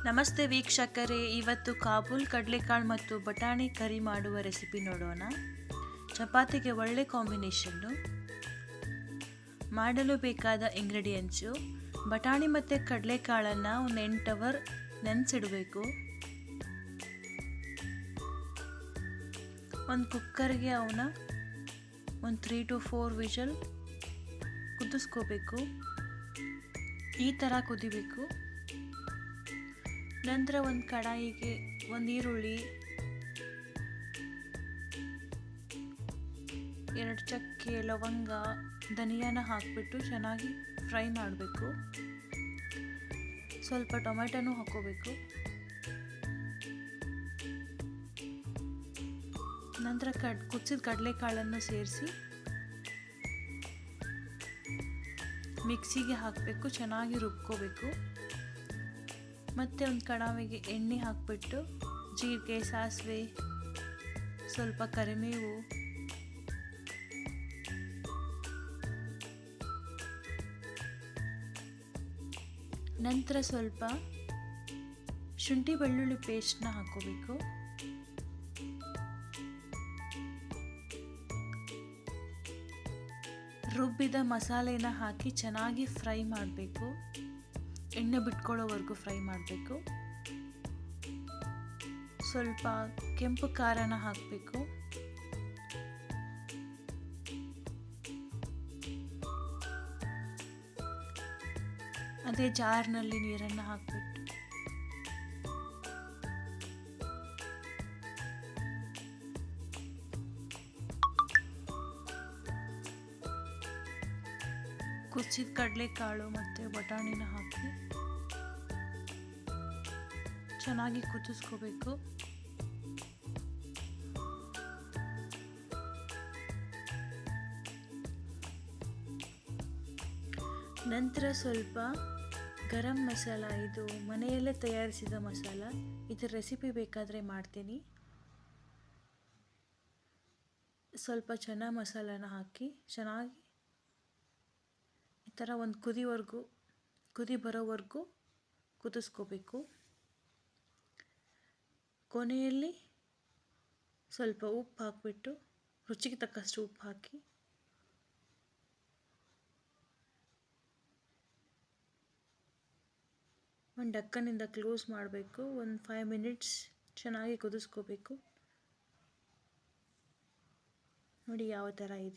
ನಮಸ್ತೆ ವೀಕ್ಷಕರೇ, ಇವತ್ತು ಕಾಬೂಲ್ ಕಡಲೆಕಾಳು ಮತ್ತು ಬಟಾಣಿ ಕರಿ ಮಾಡುವ ರೆಸಿಪಿ ನೋಡೋಣ. ಚಪಾತಿಗೆ ಒಳ್ಳೆ ಕಾಂಬಿನೇಷನ್ನು. ಮಾಡಲು ಬೇಕಾದ ಇಂಗ್ರೀಡಿಯೆಂಟ್ಸು: ಬಟಾಣಿ ಮತ್ತು ಕಡಲೆಕಾಳನ್ನು ಒಂದು 8 ಅವರ್ ನೆನೆಸಿಡಬೇಕು. ಒಂದು ಕುಕ್ಕರ್ಗೆ ಅವನ್ನ ಒಂದು 3 to 4 ವಿಷಲ್ ಕುದಿಸ್ಕೋಬೇಕು. ಈ ಥರ ಕುದಿಬೇಕು. ನಂತರ ಒಂದು ಕಡಾಯಿಗೆ ಒಂದು ಈರುಳ್ಳಿ, 2 ಚಕ್ಕೆ, ಲವಂಗ, ಧನಿಯಾನ ಹಾಕಿಬಿಟ್ಟು ಚೆನ್ನಾಗಿ ಫ್ರೈ ಮಾಡಬೇಕು. ಸ್ವಲ್ಪ ಟೊಮೆಟೊನೂ ಹಾಕ್ಕೋಬೇಕು. ನಂತರ ಕುದಿಸಿದ ಕಡಲೆಕಾಳನ್ನು ಸೇರಿಸಿ ಮಿಕ್ಸಿಗೆ ಹಾಕಬೇಕು, ಚೆನ್ನಾಗಿ ರುಬ್ಕೋಬೇಕು. ಮತ್ತು ಒಂದು ಕಡಾಯಿಗೆ ಎಣ್ಣೆ ಹಾಕಿಬಿಟ್ಟು ಜೀರಿಗೆ, ಸಾಸಿವೆ, ಸ್ವಲ್ಪ ಕರಿಬೇವು, ನಂತರ ಸ್ವಲ್ಪ ಶುಂಠಿ ಬೆಳ್ಳುಳ್ಳಿ ಪೇಸ್ಟ್ನ ಹಾಕ್ಕೋಬೇಕು. ರುಬ್ಬಿದ ಮಸಾಲೆನ ಹಾಕಿ ಚೆನ್ನಾಗಿ ಫ್ರೈ ಮಾಡಬೇಕು. ಎಣ್ಣೆ ಬಿಟ್ಕೊಳ್ಳೋವರೆಗೂ ಫ್ರೈ ಮಾಡಬೇಕು. ಸ್ವಲ್ಪ ಕೆಂಪು ಖಾರನ ಹಾಕಬೇಕು. ಅದೇ ಜಾರ್ನಲ್ಲಿ ನೀರನ್ನು ಹಾಕಿಬಿಟ್ಟು ಕುದಿಸಿದ ಕಡಲೆಕಾಳು ಮತ್ತು ಬಟಾಣಿನ ಹಾಕಿ ಚೆನ್ನಾಗಿ ಕುದಿಸ್ಕೋಬೇಕು. ನಂತರ ಸ್ವಲ್ಪ ಗರಂ ಮಸಾಲ, ಇದು ಮನೆಯಲ್ಲೇ ತಯಾರಿಸಿದ ಮಸಾಲ. ಇದರ ರೆಸಿಪಿ ಬೇಕಾದರೆ ಮಾಡ್ತೀನಿ. ಸ್ವಲ್ಪ ಚೆನ್ನ ಮಸಾಲಾನ ಹಾಕಿ ಚೆನ್ನಾಗಿ ಈ ಥರ ಒಂದು ಕುದಿ ಬರೋವರೆಗೂ ಕುದಿಸ್ಕೋಬೇಕು. ಕೊನೆಯಲ್ಲಿ ಸ್ವಲ್ಪ ಉಪ್ಪು ಹಾಕಿಬಿಟ್ಟು ರುಚಿಗೆ ತಕ್ಕಷ್ಟು ಉಪ್ಪು ಹಾಕಿ ಒಂದು ಡಕ್ಕನಿಂದ ಕ್ಲೋಸ್ ಮಾಡಬೇಕು. ಒಂದು 5 ಮಿನಿಟ್ಸ್ ಚೆನ್ನಾಗಿ ಕುದಿಸ್ಕೋಬೇಕು. ನೋಡಿ ಯಾವ ಥರ ಇದೆ.